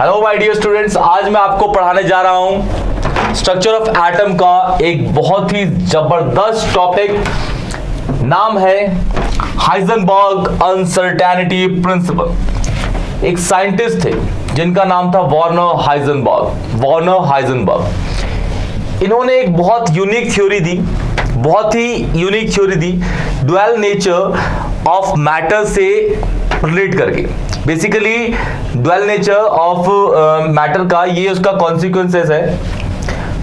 Hello my dear students, आज मैं आपको पढ़ाने जा रहा हूं स्ट्रक्चर ऑफ एटम का एक बहुत ही जबरदस्त टॉपिक। नाम है हाइजेनबर्ग अनसर्टेनिटी प्रिंसिपल। एक साइंटिस्ट थे जिनका नाम था वर्नर हाइजेनबर्ग। इन्होंने एक बहुत unique theory the, dual nature of matter से रिलेट करके। Basically dual nature of matter का ये उसका कॉन्सिक्वेंसेस है।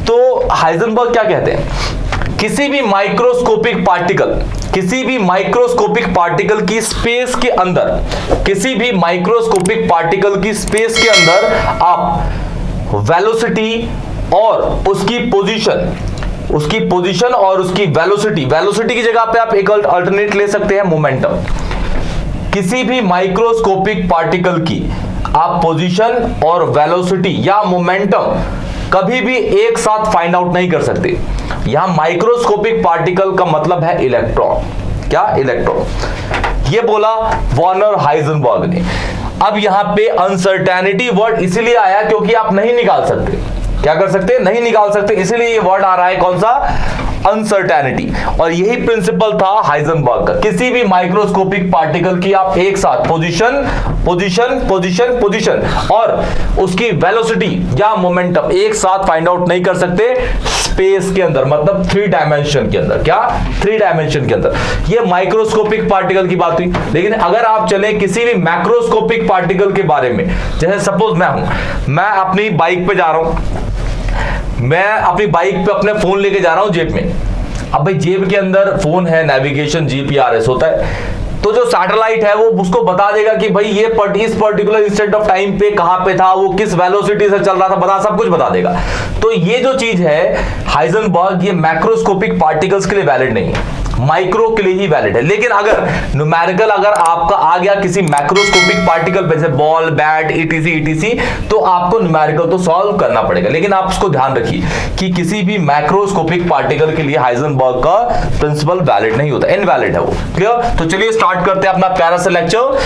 तो हाइजेनबर्ग क्या कहते हैं, किसी भी माइक्रोस्कोपिक पार्टिकल की स्पेस के अंदर, आप वेलोसिटी और उसकी पोजीशन और उसकी वेलोसिटी की जगह पे आप एक अल्टरनेट ले सकते हैं, मोमेंटम। किसी भी माइक्रोस्कोपिक पार्टिकल की आप पोजीशन और वेलोसिटी या मोमेंटम कभी भी एक साथ फाइंड आउट नहीं कर सकते। यहां माइक्रोस्कोपिक पार्टिकल का मतलब है इलेक्ट्रॉन। क्या? इलेक्ट्रॉन। ये बोला वर्नर हाइजेनबर्ग ने। अब यहां पे अनसर्टेनिटी वर्ड इसीलिए आया क्योंकि आप नहीं निकाल सकते। क्या कर सकते? नहीं निकाल सकते, इसीलिए ये वर्ड आ रहा है। कौन सा? अनसर्टेनिटी। और यही प्रिंसिपल था हाइजेनबर्ग का। किसी भी माइक्रोस्कोपिक पार्टिकल की आप एक साथ पोजीशन और उसकी वेलोसिटी या मोमेंटम एक साथ फाइंड आउट नहीं कर सकते स्पेस के अंदर, मतलब 3 डायमेंशन के अंदर। क्या? 3 डायमेंशन के अंदर। ये माइक्रोस्कोपिक पार्टिकल की बात हुई। लेकिन अगर आप चले किसी भी मैक्रोस्कोपिक पार्टिकल के बारे में, जैसे सपोज मैं अपनी बाइक पे जा रहा हूं, मैं अपनी बाइक पे अपने फोन लेके जा रहा हूं जेब में। अब भाई जेब के अंदर फोन है, नेविगेशन जीपीआरएस होता है, तो जो सैटेलाइट है वो उसको बता देगा कि भाई ये इस पर्टिकुलर इंस्टेंट ऑफ टाइम पे कहां पे था, वो किस वेलोसिटी से चल रहा था, सब कुछ बता देगा। तो ये जो चीज है हाइजेनबर्ग, ये मैक्रोस्कोपिक पार्टिकल्स के लिए वैलिड नहीं है, माइक्रो के लिए ही वैलिड है। लेकिन अगर न्यूमेरिकल अगर आपका आ गया किसी मैक्रोस्कोपिक पार्टिकल पे, जैसे बॉल, बैट, ईटीसी, तो आपको न्यूमेरिकल तो सॉल्व करना पड़ेगा। लेकिन आप उसको ध्यान रखिए कि किसी भी मैक्रोस्कोपिक पार्टिकल के लिए हाइजेनबर्ग का प्रिंसिपल वैलिड नहीं होता, इनवैलिड है वो। क्लियर? तो चलिए स्टार्ट करते हैं अपना प्यारा सा लेक्चर,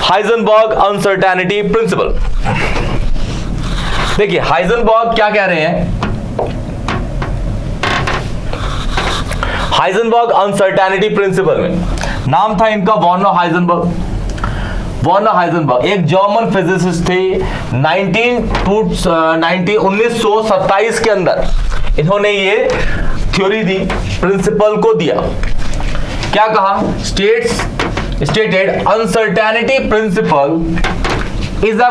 हाइजेनबर्ग अनसर्टेनिटी प्रिंसिपल। देखिए हाइजेनबर्ग क्या कह रहे हैं, हाइजेनबर्ग अनसर्टेनिटी प्रिंसिपल में नाम था इनका वर्नर हाइजेनबर्ग एक जर्मन फिजिसिस्ट थे। 1927 के अंदर इन्होंने ये थ्योरी दी, प्रिंसिपल को दिया। क्या कहा? Stated uncertainty principle is a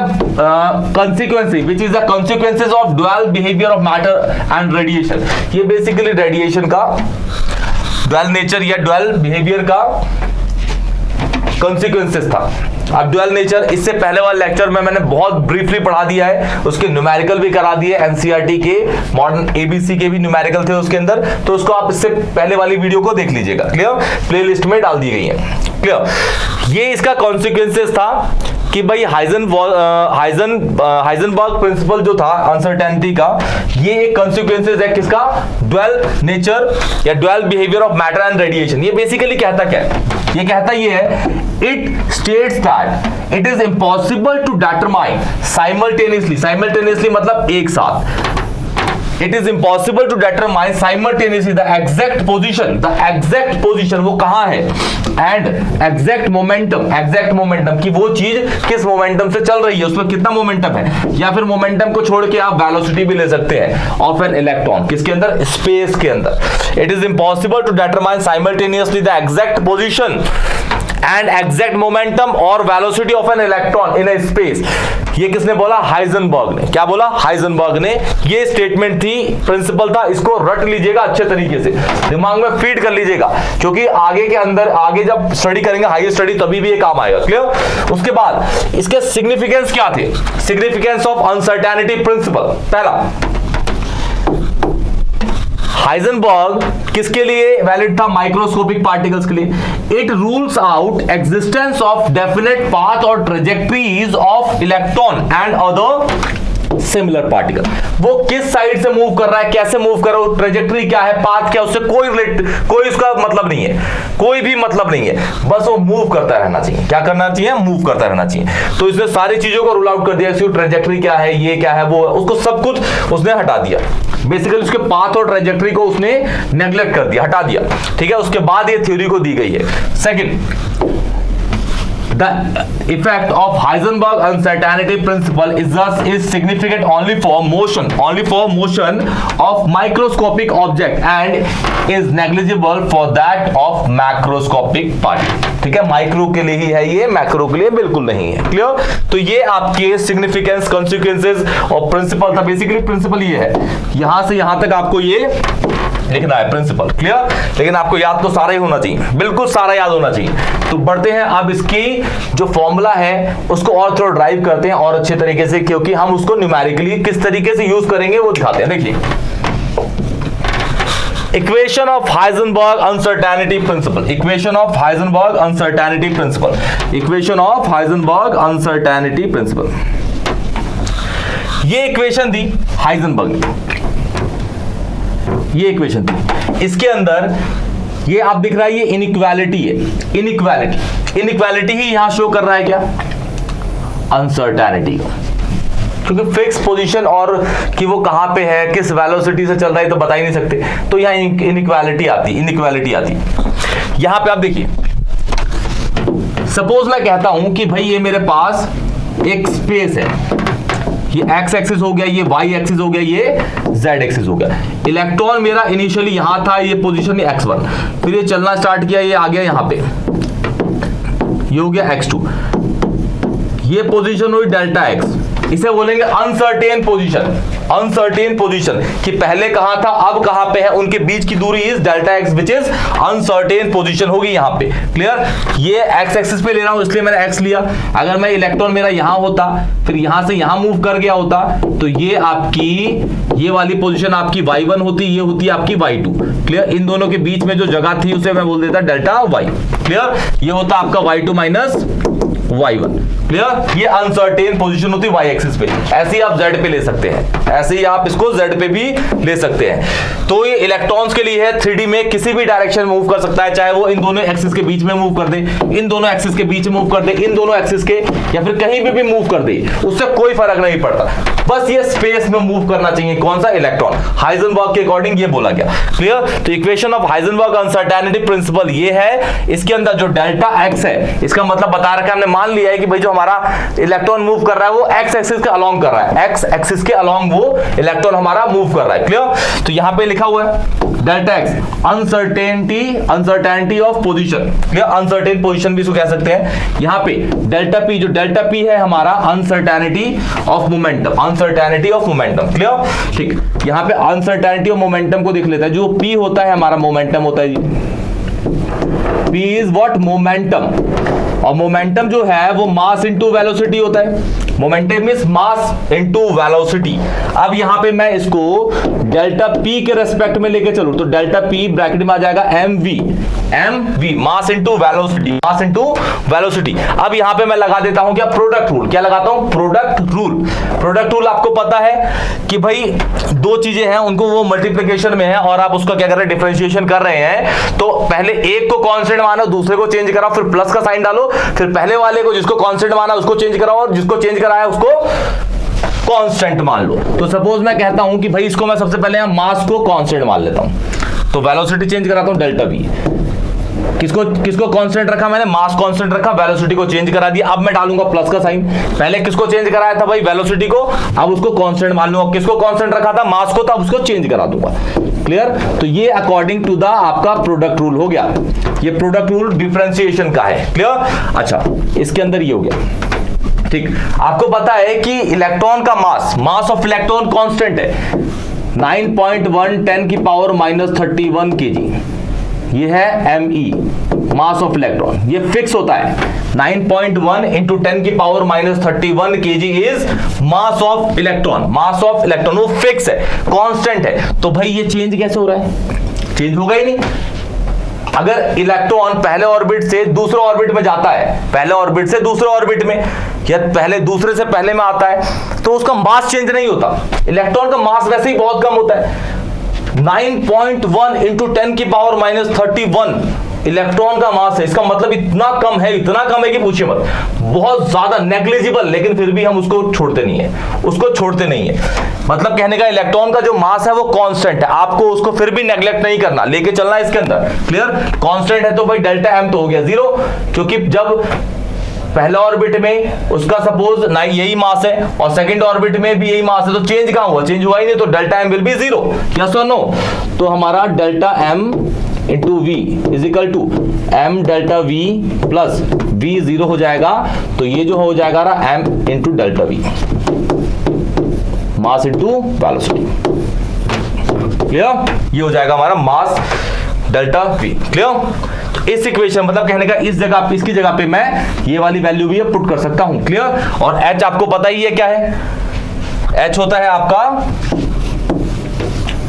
consequences of dual behavior of matter and radiation। ये बेसिकली रेडिएशन का ड्यूअल नेचर या ड्यूअल बिहेवियर का कॉन्सिक्वेंसेस था। अब ड्यूअल नेचर इससे पहले वाले लेक्चर में मैंने बहुत ब्रीफली पढ़ा दिया है, उसके न्यूमेरिकल भी करा दिए, एनसीईआरटी के मॉडर्न एबीसी के भी न्यूमेरिकल थे उसके अंदर, तो उसको आप इससे पहले वाली वीडियो को देख लीजिएगा। क्लियर? प्लेलिस्ट में डाल दी गई है। क्लियर? ये इसका कॉन्सिक्वेंसेस था कि भाई हाइजेनबर्ग प्रिंसिपल जो था अनसर्टेनिटी का, ये एक कॉन्सिक्वेंसेस है किसका? ड्यूअल नेचर या dual behaviour of matter and radiation. ये बेसिकली कहता क्या है? ये कहता ये है, it states that it is impossible to determine simultaneously मतलब एक साथ, it is impossible to determine simultaneously the exact position वो कहां है, and exact momentum कि वो चीज किस मोमेंटम से चल रही है, उसमें कितना मोमेंटम है, या फिर मोमेंटम को छोड़ के आप वेलोसिटी भी ले सकते हैं ऑफ एन इलेक्ट्रॉन। किसके अंदर? स्पेस के अंदर। It is impossible to determine simultaneously the exact position and exact momentum और velocity of an electron in a space. ये किसने बोला? हाइजेनबर्ग ने। क्या बोला? हाइजेनबर्ग ने। ये स्टेटमेंट थी, प्रिंसिपल था, इसको रट लीजिएगा अच्छे तरीके से, दिमाग में फीड कर लीजिएगा, क्योंकि आगे जब स्टडी करेंगे हायर स्टडी तभी भी ये काम आएगा। क्लियर? उसके बाद इसके सिग्निफिकेंस क्या थे? Significance of uncertainty principle. पहला, हाइजेनबर्ग किसके लिए वैलिड था? माइक्रोस्कोपिक पार्टिकल्स के लिए। It rules out existence of definite path और trajectories of electron and other similar particle. वो किस साइड से मूव कर रहा है, कैसे मूव कर रहा है, ट्रेजेक्टरी क्या है, पाथ क्या, उससे कोई उसका मतलब नहीं है, कोई भी मतलब नहीं है, बस वो मूव करता रहना चाहिए। क्या करना चाहिए? मूव करता रहना चाहिए। तो इसने सारी चीजों को रूल आउट कर दिया, इसकी ट्रेजेक्टरी क्या है, ये क्या है, वो उसको सब कुछ उसने हटा दिया। बेसिकली उसके पाथ और ट्रेजेक्टरी को उसने नेग्लेक्ट कर दिया, हटा दिया। ठीक है, उसके बाद ये थ्योरी को दी गई है। Second, the effect of Heisenberg uncertainty principle is significant only for motion of microscopic object and is negligible for that of macroscopic particle। ठीक है, माइक्रो के लिए ही है ये, मैक्रो के लिए बिल्कुल नहीं है। क्लियर? तो ये आपके सिग्निफिकेंस, कॉन्सिक्वेंसेज और प्रिंसिपल था। बेसिकली प्रिंसिपल ये है, यहां से यहां तक आपको ये लिखना है प्रिंसिपल। क्लियर? लेकिन आपको याद तो सारा ही होना चाहिए, बिल्कुल सारा याद होना चाहिए। तो बढ़ते हैं, अब इसकी जो फॉर्मूला है उसको और थोड़ा ड्राइव करते हैं और अच्छे तरीके से, क्योंकि हम उसको न्यूमेरिकली किस तरीके से यूज करेंगे वो दिखाते हैं। देखिए, equation of Heisenberg uncertainty principle, equation of Heisenberg uncertainty principle, equation of Heisenberg uncertainty principle. ये इक्वेशन दी हाइजेनबर्ग ने, ये इक्वेशन थी। इसके अंदर ये आप दिख रहा है, ये इनइक्वालिटी है, इनइक्वालिटी ही यहां शो कर रहा है क्या? अनसर्टेनिटी का, क्योंकि फिक्स पोजीशन और कि वो कहां पे है, किस वेलोसिटी से चल रहा है तो बता ही नहीं सकते, तो यहां इनइक्वालिटी आती। यहां पे आप देखिए, सपोज मैं कहता हूं कि भाई ये मेरे पास एक स्पेस है, ये एक्स एक्सिस हो गया, ये वाई एक्सिस हो गया, ये जेड एक्सिस हो गया। इलेक्ट्रॉन मेरा इनिशियली यहां था, ये पोजीशन x1, फिर ये चलना स्टार्ट किया, ये आ गया यहां पे, ये हो गया x2, ये पोजीशन हुई डेल्टा x। इसे बोलेंगे अनसर्टेन पोजीशन, कि पहले कहां था अब कहां पे है, उनके बीच की दूरी is delta x, which is uncertain position होगी यहां पे। क्लियर? ये x एक्सिस पे ले रहा हूं इसलिए मैंने x लिया। अगर मैं इलेक्ट्रॉन मेरा यहां होता, फिर यहां से यहां मूव कर गया होता, तो ये आपकी ये वाली पोजीशन आपकी y1 होती, ये होती आपकी y2। क्लियर? इन दोनों के बीच में जो जगह थी उसे मैं बोल देता डेल्टा y। क्लियर? ये होता आपका y2 माइनस y1। क्लियर? ये अनसर्टेन पोजीशन होती है y एक्सिस पे। ऐसे ही आप z पे ले सकते हैं, ऐसे ही आप इसको z पे भी ले सकते हैं। तो ये इलेक्ट्रॉन्स के लिए है, 3D में किसी भी डायरेक्शन मूव कर सकता है, चाहे वो इन दोनों एक्सिस के बीच में मूव कर दे, इन दोनों एक्सिस के बीच में मूव कर दे, इन दोनों एक्सिस के, या फिर कहीं भी मूव कर दे, उससे कोई फर्क नहीं पड़ता। बस ये स्पेस में मूव करना चाहिए, कौन सा? इलेक्ट्रॉन। हाइजेनबर्ग के अकॉर्डिंग ये बोला गया। क्लियर? तो equation of Heisenberg uncertainty principle ये है। इसके अंदर जो डेल्टा x है, इसका मतलब बता रखा है, हमने मान लिया है कि भाई जो हमारा इलेक्ट्रॉन मूव कर रहा है वो x एक्सिस के अलोंग कर रहा है, x एक्सिस के अलोंग वो इलेक्ट्रॉन हमारा मूव कर रहा है। क्लियर? तो यहां पे लिखा हुआ है delta x, uncertainty of position. Clear? Uncertain position भी इसको कह सकते हैं। यहां पे डेल्टा p, जो डेल्टा p है हमारा uncertainty of momentum, uncertainty of momentum. Clear? ठीक, यहां पे अनसर्टेनिटी ऑफ मोमेंटम को देख लेते हैं। जो p होता है हमारा मोमेंटम होता है जी, p इज व्हाट? मोमेंटम। और मोमेंटम जो है वो मास इनटू वेलोसिटी होता है। Momentum is mass into velocity. अब यहां पे मैं इसको डेल्टा p के रेस्पेक्ट में लेके चलूं तो डेल्टा p ब्रैकेट में आ जाएगा mv, mass into velocity, mass into velocity. अब यहां पे मैं लगा देता हूं क्या? Product rule. क्या लगाता हूं? Product rule. आपको पता है कि भाई दो चीजें हैं, उनको वो मल्टीप्लिकेशन में है और आप उसका क्या कर रहे हैं? डिफरेंशिएशन कर रहे हैं। तो पहले एक को कांस्टेंट मानो, दूसरे को चेंज कराओ, फिर प्लस का साइन डालो, फिर पहले वाले को जिसको कांस्टेंट माना उसको चेंज कराओ, और जिसको चेंज कराया उसको कांस्टेंट मान लो। तो सपोज मैं कहता हूं कि भाई इसको मैं सबसे पहले मास को कांस्टेंट मान लेता हूं, तो वेलोसिटी चेंज कराता हूं डेल्टा v। किसको कांस्टेंट रखा मैंने? मास कांस्टेंट रखा, वेलोसिटी को चेंज करा दिया। अब मैं डालूंगा प्लस का साइन। पहले किसको चेंज कराया था भाई? वेलोसिटी को। अब उसको कांस्टेंट मान लूंगा। किसको कांस्टेंट रखा था? मास को। तो अब उसको चेंज करा दूंगा। क्लियर? तो ये अकॉर्डिंग टू द आपका प्रोडक्ट रूल हो गया। ये प्रोडक्ट रूल डिफरेंशिएशन का है। क्लियर? अच्छा, इसके अंदर ये हो गया। ठीक, आपको पता है कि इलेक्ट्रॉन का मास ऑफ इलेक्ट्रॉन कांस्टेंट है 9.1 10 की पावर -31 kg। ये है me, मास ऑफ इलेक्ट्रॉन। ये फिक्स होता है 9.1 इंटू 10 की power -31 kg is mass of electron. Mass of electron वो फिक्स है, कांस्टेंट है। तो भाई ये चेंज कैसे हो रहा है? चेंज होगा ही नहीं। अगर इलेक्ट्रॉन पहले ऑर्बिट से दूसरे ऑर्बिट में जाता है, पहले ऑर्बिट से दूसरे ऑर्बिट में, या पहले दूसरे से पहले में आता है, तो उसका मास चेंज नहीं होता। इलेक्ट्रॉन का मास वैसे ही बहुत कम होता है, 9.1 इंटू 10 की पावर -31 इलेक्ट्रॉन का मास है। इसका मतलब इतना कम है, इतना कम है कि पूछिए मत, बहुत ज्यादा नेग्लिजिबल, लेकिन फिर भी हम उसको छोड़ते नहीं है, उसको छोड़ते नहीं है। मतलब कहने का इलेक्ट्रॉन का जो मास है वो कांस्टेंट है, आपको उसको फिर भी नेग्लेक्ट नहीं करना, लेके चलना इसके अंदर। क्लियर? कांस्टेंट है तो भाई डेल्टा एम तो हो गया 0, क्योंकि जब पहला ऑर्बिट में उसका सपोज ना यही मास है और सेकंड ऑर्बिट में भी यही मास है, तो चेंज कहां हुआ? चेंज हुआ ही नहीं, तो delta M will be 0। Yes और नो? तो हमारा delta M into V is equal to M delta V plus V 0 हो जाएगा, तो ये जो हो जाएगा ना M into delta V, mass into velocity. Clear? ये हो जाएगा हमारा मास डेल्टा वी। क्लियर? इस इक्वेशन मतलब कहने का इस जगह, इसकी जगह पे मैं ये वाली वैल्यू भी पुट कर सकता हूं। क्लियर? और h आपको पता ही है क्या है, h होता है आपका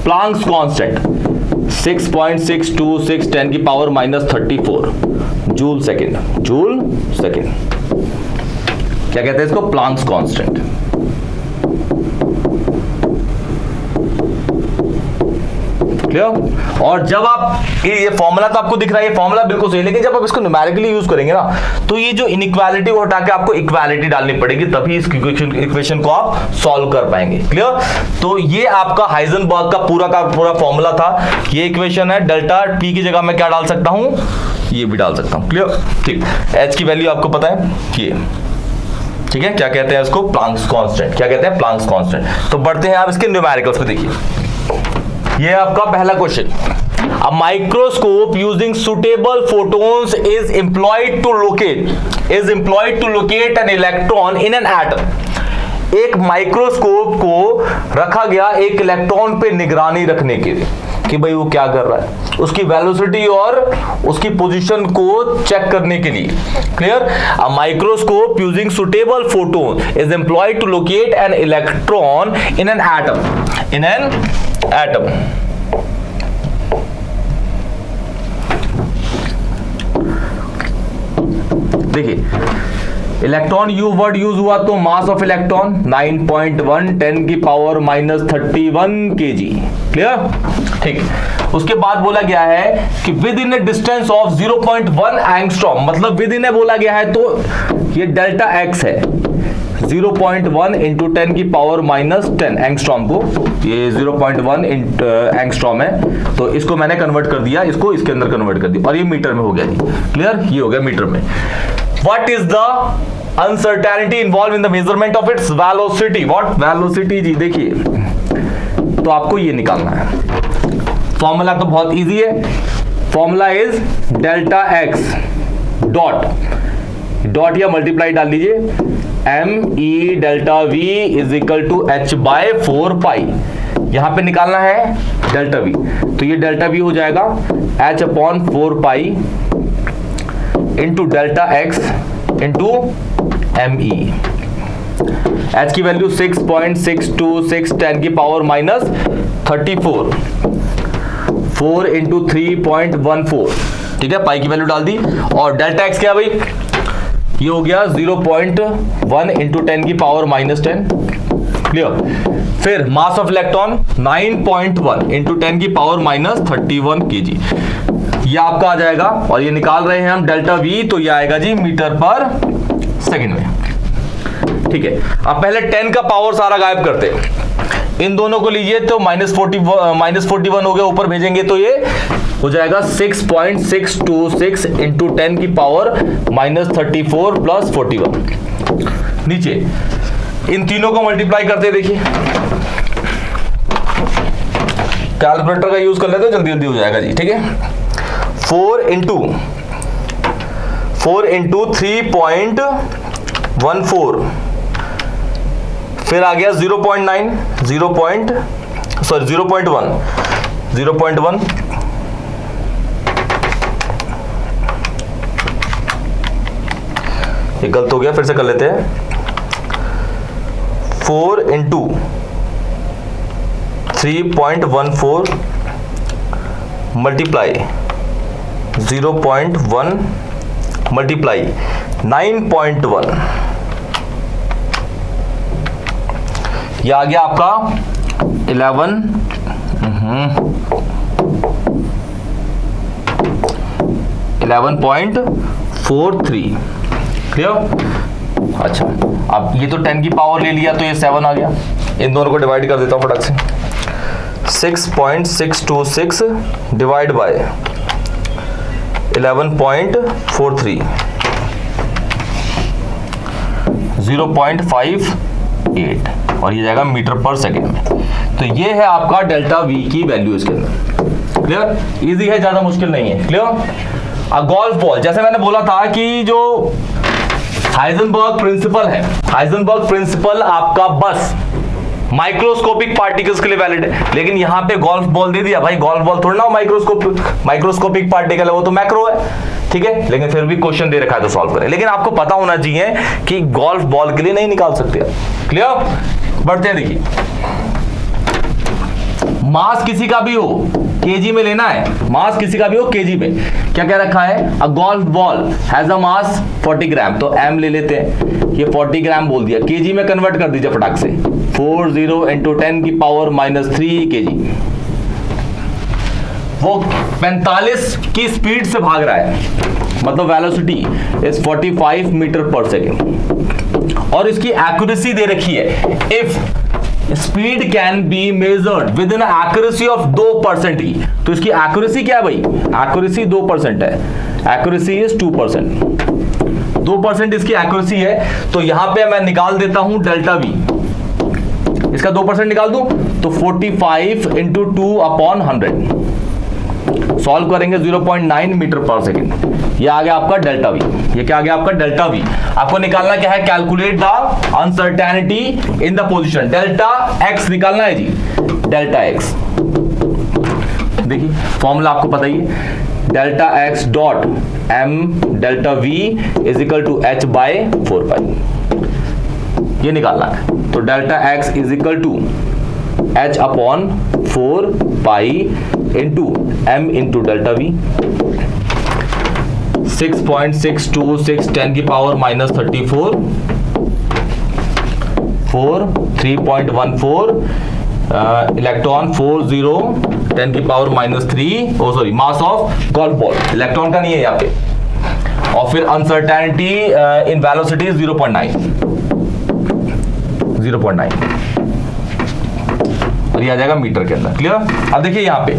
प्लांक्स कांस्टेंट 6.626 10 की power -34 joule second, joule second. क्या कहते हैं इसको? Planck's constant. क्लियर? और जब आप ये फॉर्मूला तो आपको दिख रहा है, ये फॉर्मूला बिल्कुल सही है, लेकिन जब आप इसको न्यूमेरिकली यूज करेंगे ना, तो ये जो इनइक्वालिटी को हटा के आपको इक्वालिटी डालनी पड़ेगी, तभी इस इक्वेशन को आप सॉल्व कर पाएंगे। क्लियर? तो ये आपका हाइजेनबर्ग का पूरा फॉर्मूला था। ये इक्वेशन है, डेल्टा टी की जगह मैं क्या डाल सकता हूं? ये भी डाल सकता हूं। क्लियर? ठीक। एच की वैल्यू आपको पता है ये, ठीक है? क्या कहते हैं इसको? Planck's constant. क्या कहते हैं? Planck's constant. तो बढ़ते हैं आप इसके न्यूमेरिकल्स पे। देखिए ये आपका पहला question, a microscope using suitable photons is employed to locate an electron in an atom. एक माइक्रोस्कोप को रखा गया एक इलेक्ट्रॉन पे निगरानी रखने के लिए कि भाई वो क्या कर रहा है, उसकी वेलोसिटी और उसकी पोजीशन को चेक करने के लिए। Clear? A microscope using suitable photon is employed to locate an electron in an atom, in an atom. देखिए इलेक्ट्रॉन यू वर्ड यूज हुआ तो मास ऑफ इलेक्ट्रॉन 9.1 10 की पावर -31 kg। क्लियर? ठीक। उसके बाद बोला गया है कि with in A distance of 0.1 angstrom, मतलब विद इन ए बोला गया है तो ये डेल्टा एक्स है, 0.1 इंटू 10 की पावर -10 एंगस्ट्रॉम को, ये 0.1 एंगस्ट्रॉम है, तो इसको मैंने कन्वर्ट कर दिया, इसको इसके अंदर कन्वर्ट कर दिया, और ये मीटर में हो गया जी। क्लियर? ये हो गया मीटर में। What is the uncertainty involve in the measurement of its velocity? What velocity जी? देखिए तो आपको ये निकालना है, फॉर्मूला तो बहुत इजी है, formula is delta X dot या मल्टीप्लाई डाल लीजिए, M E delta V is equal to H by 4 pi. यहां पे निकालना है डेल्टा वी, तो ये डेल्टा वी हो जाएगा H upon 4 pi into delta X into M E. H की वैल्यू 6.626 10 की पावर -34, 4 इंटू 3.14। ठीक है? पाई की वैल्यू डाल दी, और डेल्टा एक्स क्या भाई? ये हो गया 0.1 इंटू 10 की पावर -10। क्लियर? फिर मास ऑफ इलेक्ट्रॉन 9.1 इंटू 10 की पावर -31 kg। ये आपका आ जाएगा, और ये निकाल रहे हैं हम डेल्टा वी, तो ये आएगा जी मीटर पर सेकंड में। ठीक है? अब पहले 10 का पावर सारा गायब करते हैं, इन दोनों को लीजिए तो -41 हो गया, ऊपर भेजेंगे तो ये हो जाएगा 6.626 इंटू 10 की पावर -34 प्लस 41। नीचे इन तीनों को मल्टीप्लाई करते हैं। देखिए कैलकुलेटर का यूज कर लेते हैं, जल्दी जल्दी हो जाएगा जी। ठीक है? 4 इंटू 3.14, फिर आ गया 0.1, 0.1, ये गलत हो गया, फिर से कर लेते हैं। 4 इंटू 3.14 मल्टीप्लाई 0.1 मल्टीप्लाई 9.1, ये आ गया आपका 11.43। क्लियर? अच्छा, अब ये तो 10 की पावर ले लिया तो ये 7 आ गया। इन दोनों को डिवाइड कर देता हूं फटाक से। 6.626 डिवाइड बाय 11.43, 0.58, और ये जाएगा मीटर पर सेकेंड में। तो ये है आपका डेल्टा वी की वैल्यू इसके अंदर। क्लियर? इजी है, ज्यादा मुश्किल नहीं है। क्लियर? अ गोल्फ बॉल, जैसे मैंने बोला था कि जो हाइजेनबर्ग प्रिंसिपल है, हाइजेनबर्ग प्रिंसिपल आपका बस माइक्रोस्कोपिक पार्टिकल्स के लिए वैलिड है, लेकिन यहां पे गोल्फ बॉल दे दिया। भाई गोल्फ बॉल थोड़ा ना माइक्रोस्कोपिक पार्टिकल है, वो तो मैक्रो है, ठीक है, लेकिन फिर भी क्वेश्चन दे रखा है तो सॉल्व करें। लेकिन आपको पता होना चाहिए कि गोल्फ बॉल के लिए नहीं निकाल सकते। क्लियर? बढ़ते हैं, देखिए मास किसी का भी हो केजी में लेना है, मास किसी का भी हो केजी में। क्या कह रखा है? A golf ball has a mass 40 gram, तो एम ले लेते हैं, ये 40 ग्राम बोल दिया, केजी में कन्वर्ट कर दीजिए फटाक से। 40 into 10 की पावर -3 केजी। वो 45 की स्पीड से भाग रहा है, मतलब वेलोसिटी इज 45 मीटर पर सेकेंड, और इसकी एक्यूरेसी दे रखी है। If speed can be measured with in accuracy of 2% की, तो इसकी एक्यूरेसी क्या है भाई? एक्यूरेसी 2% है, एक्यूरेसी इज 2%, 2% इसकी एक्यूरेसी है। तो यहां पे मैं निकाल देता हूं डेल्टा वी, इसका 2% निकाल दूं तो 45 into 2/100, सॉल्व करेंगे 0.9 मीटर पर सेकेंड। ये आ गया आपका डेल्टा वी। ये क्या आ गया आपका? Delta V. आपको निकालना क्या है? Calculate the uncertainty in the position. Delta X निकालना है जी, डेल्टा एक्स। देखिए फॉर्मूला आपको पता ही है, delta X dot M delta V is equal to H by 4 pi, ये निकालना है। तो delta X is equal to H upon 4 pi into M into delta V. 6.626 10 की पावर -34, 3.14 इलेक्ट्रॉन 40 10 की power -3, oh sorry, mass of golf ball, electron का नहीं है यहाँ पे। और फिर अनसर्टेनिटी इन वेलोसिटी 0.9, और ये आ जाएगा मीटर के अंदर। क्लियर? अब देखिए यहाँ पे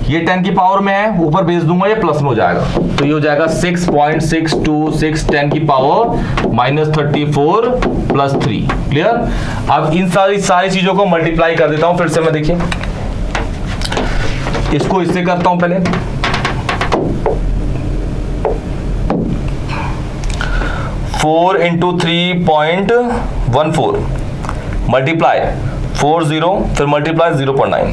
ये 10 की पावर में है, ऊपर भेज दूंगा ये प्लस में हो जाएगा, तो ये हो जाएगा 6.626 10 की पावर -34 + 3। क्लियर? अब इन सारी चीजों को मल्टीप्लाई कर देता हूं फिर से मैं। देखिए इसको इससे करता हूं पहले, 4 into 3.14 मल्टीप्लाई 40 फिर मल्टीप्लाई 0.9,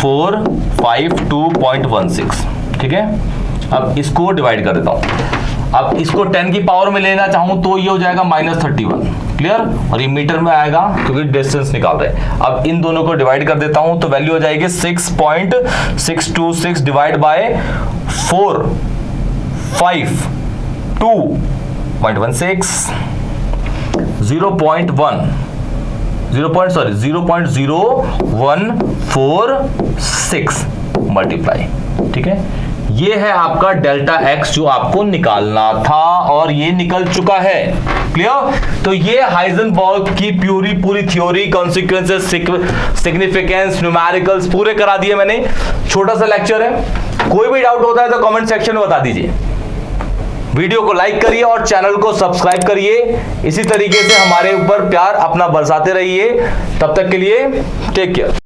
452.16। ठीक है, अब इसको डिवाइड कर देता हूं। अब इसको 10 की पावर में लेना चाहूं तो ये हो जाएगा -31। क्लियर? और ये मीटर में आएगा क्योंकि डिस्टेंस निकाल रहे हैं। अब इन दोनों को डिवाइड कर देता हूं तो वैल्यू हो जाएगी 6.626 डिवाइड बाय 452.16, 0.0146 मल्टीप्लाई। ठीक है, ये है आपका डेल्टा एक्स जो आपको निकालना था और ये निकल चुका है। क्लियर? तो ये हाइजेनबर्ग की पूरी थ्योरी, कॉन्सिक्वेंसेस, सिग्निफिकेंस, न्यूमेरिकल्स पूरे करा दिए मैंने। छोटा सा लेक्चर है, कोई भी डाउट होता है तो कमेंट सेक्शन में बता दीजिए। वीडियो को लाइक करिए और चैनल को सब्सक्राइब करिए। इसी तरीके से हमारे ऊपर प्यार अपना बरसाते रहिए। तब तक के लिए टेक केयर।